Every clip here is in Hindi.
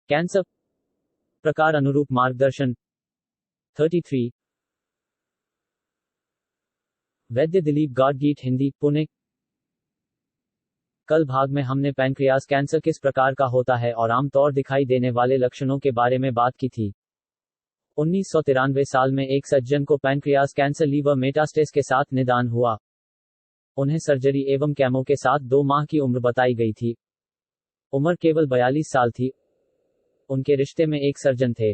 कैंसर प्रकार अनुरूप मार्गदर्शन 33 वैद्य दिलीप गाडगीट हिंदी पुणे। कल भाग में हमने पैनक्रियाज कैंसर किस प्रकार का होता है और आमतौर दिखाई देने वाले लक्षणों के बारे में बात की थी। 1993 साल में एक सज्जन को पैनक्रियाज कैंसर लीवर मेटास्टेस के साथ निदान हुआ। उन्हें सर्जरी एवं केमो के साथ 2 माह की उम्र बताई गई थी। उम्र केवल 42 साल थी। उनके रिश्ते में एक सर्जन थे।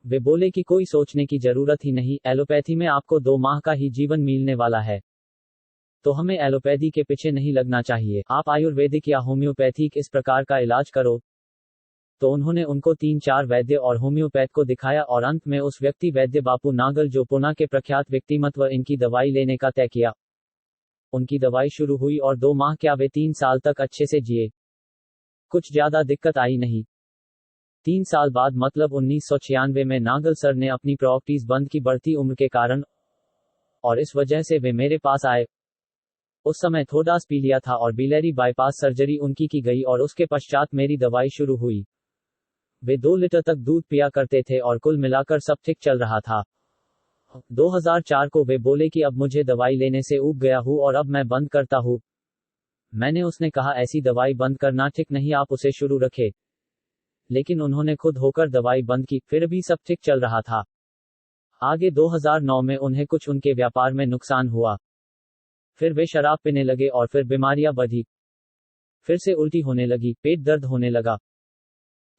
वे बोले कि कोई सोचने की जरूरत ही नहीं, एलोपैथी में आपको 2 माह का ही जीवन मिलने वाला है, तो हमें एलोपैथी के पीछे नहीं लगना चाहिए, आप आयुर्वेदिक या होम्योपैथिक इस प्रकार का इलाज करो। तो उन्होंने उनको 3-4 वैद्य और होम्योपैथ को दिखाया और अंत में उस व्यक्ति वैद्य बापू नागल जो पुणे के प्रख्यात व्यक्तिमत्व इनकी दवाई लेने का तय किया। उनकी दवाई शुरू हुई और 2 माह क्या वे 3 साल तक अच्छे से जिए। कुछ ज्यादा दिक्कत आई नहीं। 3 साल बाद मतलब 1996 में नागल सर ने अपनी प्रॉपर्टीज बंद की बढ़ती उम्र के कारण, और इस वजह से वे मेरे पास आए। उस समय थोडास पी लिया था और बिलियरी बाईपास सर्जरी उनकी की गई और उसके पश्चात मेरी दवाई शुरू हुई। वे 2 लीटर तक दूध पिया करते थे और कुल मिलाकर सब ठीक चल रहा था। 2004 को वे बोले कि अब मुझे दवाई लेने से ऊब गया हूँ और अब मैं बंद करता हूँ। मैंने उसने कहा ऐसी दवाई बंद करना ठीक नहीं, आप उसे शुरू रखे। लेकिन उन्होंने खुद होकर दवाई बंद की, फिर भी सब ठीक चल रहा था। आगे 2009 में उन्हें कुछ उनके व्यापार में नुकसान हुआ। फिर वे शराब पीने लगे और फिर बीमारियां बढ़ी। फिर से उल्टी होने लगी, पेट दर्द होने लगा।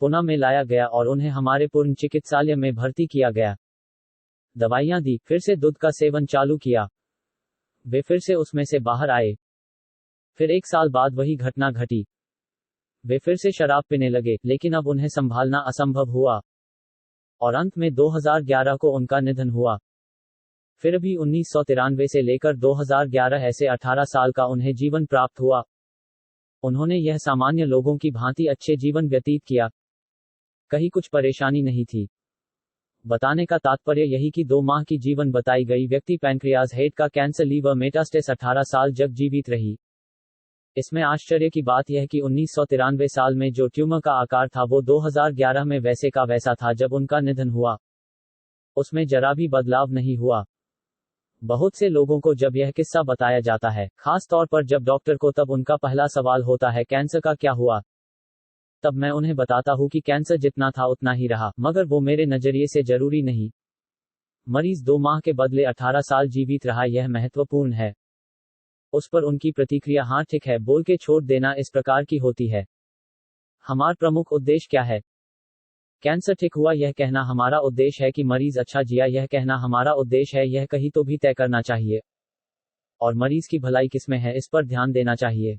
पुणे में लाया गया और उन्हें हमारे पूर्ण चिकित्सालय में भर्ती किया गया। दवाइयां दी, फिर से दूध का सेवन चालू किया। वे फिर से उसमें से बाहर आए। फिर 1 साल बाद वही घटना घटी। वे फिर से शराब पीने लगे, लेकिन अब उन्हें संभालना असंभव हुआ और अंत में 2011 को उनका निधन हुआ। फिर भी 1993 से लेकर 2011 ऐसे 18 साल का उन्हें जीवन प्राप्त हुआ। उन्होंने यह सामान्य लोगों की भांति अच्छे जीवन व्यतीत किया। कहीं कुछ परेशानी नहीं थी। बताने का तात्पर्य यही कि 2 माह की जीवन बताई गई व्यक्ति पैनक्रियाज हेड का कैंसर लीवर मेटास्टेस 18 साल जब जीवित रही। इसमें आश्चर्य की बात यह कि 1993 साल में जो ट्यूमर का आकार था वो 2011 में वैसे का वैसा था जब उनका निधन हुआ। उसमें जरा भी बदलाव नहीं हुआ। बहुत से लोगों को जब यह किस्सा बताया जाता है, खास तौर पर जब डॉक्टर को तब उनका पहला सवाल होता है कैंसर का क्या हुआ, तब मैं उन्हें बताता हूं कि कैंसर जितना था उतना ही रहा, मगर वो मेरे नजरिए से जरूरी नहीं। मरीज 2 माह के बदले 18 साल जीवित रहा, यह महत्वपूर्ण है। उस पर उनकी प्रतिक्रिया हाँ ठीक है बोल के छोड़ देना इस प्रकार की होती है। हमारा प्रमुख उद्देश्य क्या है? कैंसर ठीक हुआ यह कहना हमारा उद्देश्य है कि मरीज अच्छा जिया यह कहना हमारा उद्देश्य है, यह कहीं तो भी तय करना चाहिए। और मरीज की भलाई किसमें है इस पर ध्यान देना चाहिए।